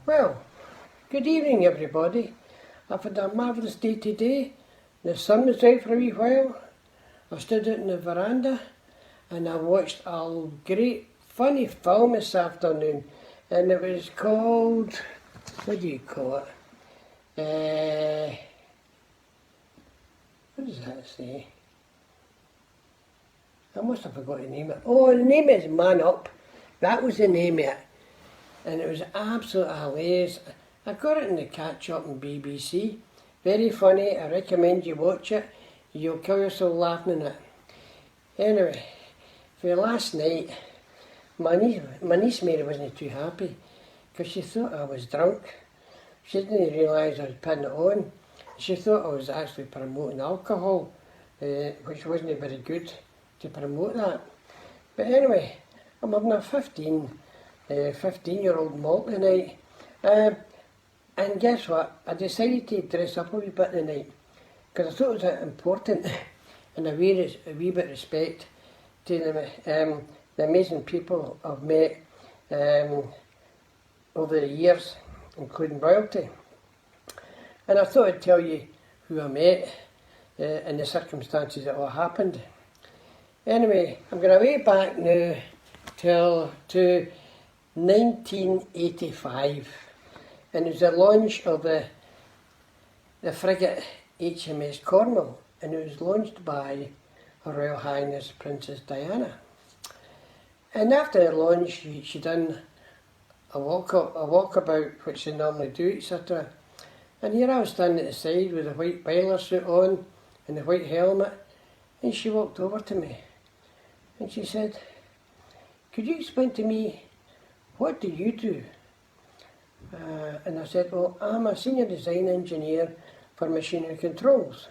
Well, good evening everybody. I've had a marvellous day today. The sun was out for a wee while. I stood out in the veranda and I watched a great funny film this afternoon, and it was called, what do you call it? What does that say? I must have forgotten the name of it. Oh, the name is Man Up. That was the name of it. And it was absolutely hilarious. I got it in the catch up on BBC. Very funny. I recommend you watch it. You'll kill yourself laughing at it. Anyway, for last night, my niece Mary wasn't too happy because she thought I was drunk. She didn't realise I was putting it on. She thought I was actually promoting alcohol, which wasn't very good to promote that. But anyway, I'm having a 15-year-old malt tonight. And guess what? I decided to dress up a wee bit tonight because I thought it was important and a wee bit of respect to the amazing people I've met over the years, including royalty. And I thought I'd tell you who I met and the circumstances that all happened. Anyway, I'm going way back now to 1985, and it was the launch of the frigate HMS Cornwall, and it was launched by Her Royal Highness Princess Diana. And after the launch, she done a walkabout, which they normally do, etc. And here I was standing at the side with a white boiler suit on and the white helmet, and she walked over to me and she said, "Could you explain to me, what do you do?" And I said, "Well, I'm a senior design engineer for machinery controls,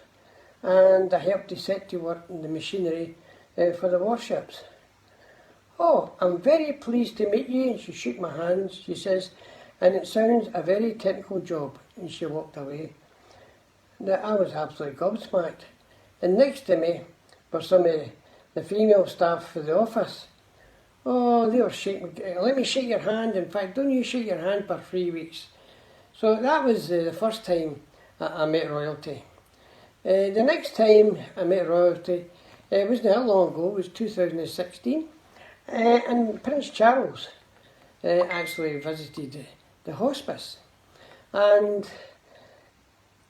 and I help to set to work the machinery for the warships." "Oh, I'm very pleased to meet you." And she shook my hands, she says, "and it sounds a very technical job." And she walked away. Now, I was absolutely gobsmacked. And next to me were some of the female staff for the office. Oh, they were shaking. "Let me shake your hand. In fact, don't you shake your hand for 3 weeks." So that was the first time I met royalty. The next time I met royalty, it wasn't that long ago, it was 2016. And Prince Charles actually visited the hospice. And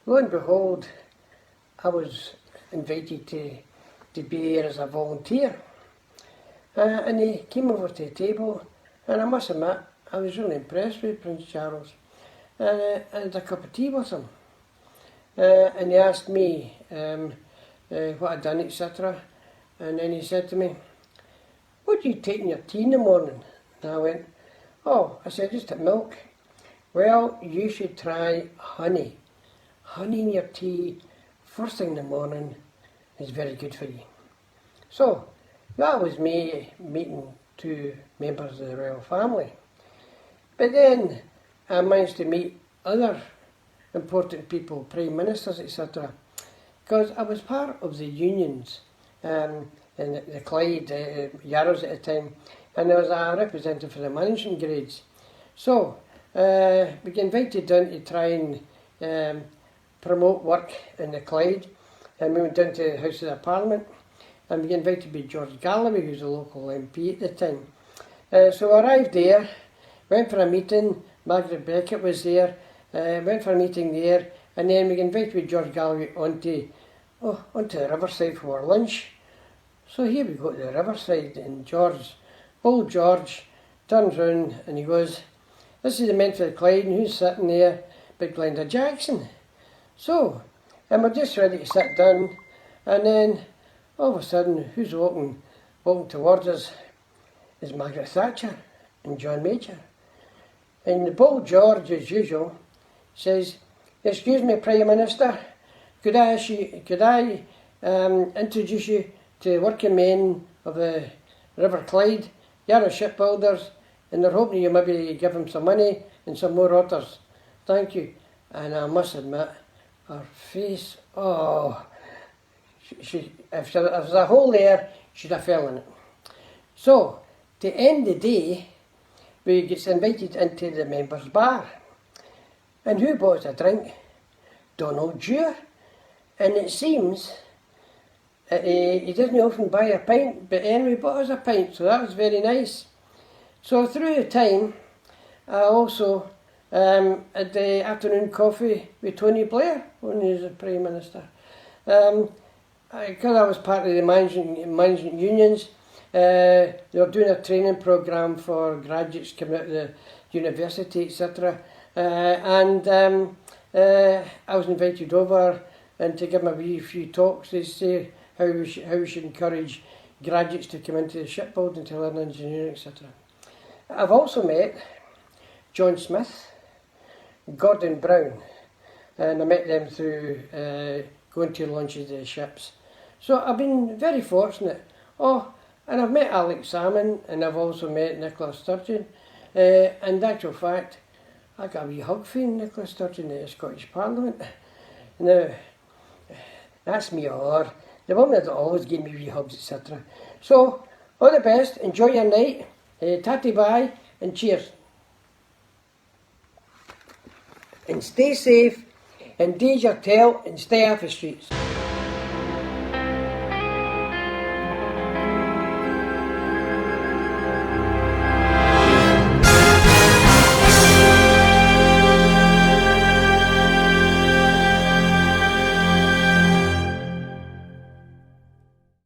lo and behold, I was invited to be there as a volunteer. And he came over to the table, and I must admit, I was really impressed with Prince Charles. And I had a cup of tea with him. And he asked me what I'd done, etc. And then he said to me, "What do you take in your tea in the morning?" And I went, "Oh," I said, "just a milk." "Well, you should try honey. Honey in your tea first thing in the morning is very good for you." So that was me meeting two members of the royal family. But then I managed to meet other important people, prime ministers, etc. Because I was part of the unions in the Clyde Yarrows at the time, and I was a representative for the management grades. So we got invited down to try and promote work in the Clyde, and we went down to the House of the Parliament, and we got invited by George Galloway, who's a local MP at the time. So I arrived there, went for a meeting. Margaret Beckett was there, went for a meeting there, and then we got invited by George Galloway onto the riverside for our lunch. So here we go to the riverside, and old George, turns round and he goes, "This is the men for the Clyde, and who's sitting there but Glenda Jackson?" So, and we're just ready to sit down, and then all of a sudden, who's walking towards us is Margaret Thatcher and John Major. And the bold George, as usual, says, "Excuse me, Prime Minister, could I introduce you to the working men of the River Clyde? You're shipbuilders, and they're hoping you maybe give them some money and some more otters. Thank you." And I must admit, her face, if there was a hole there, she'd have fell in it. So, to end the day, we get invited into the members' bar. And who bought us a drink? Donald Dewar. And it seems that he doesn't often buy a pint, but anyway, bought us a pint, so that was very nice. So through the time, I also had the afternoon coffee with Tony Blair when he was the Prime Minister. Because I was part of the management unions, they were doing a training programme for graduates coming out of the university, etc. I was invited over and to give them a few talks. They say how we should encourage graduates to come into the shipbuilding to learn engineering, etc. I've also met John Smith, Gordon Brown, and I met them through going to launches of the ships. So I've been very fortunate. Oh, and I've met Alex Salmon, and I've also met Nicola Sturgeon. And actual fact, I got a wee hug from Nicola Sturgeon at the Scottish Parliament. Now, that's me or the woman that always gave me wee hugs, etc. So, all the best, enjoy your night, tatty bye, and cheers. And stay safe, and do your tail, and stay off the streets.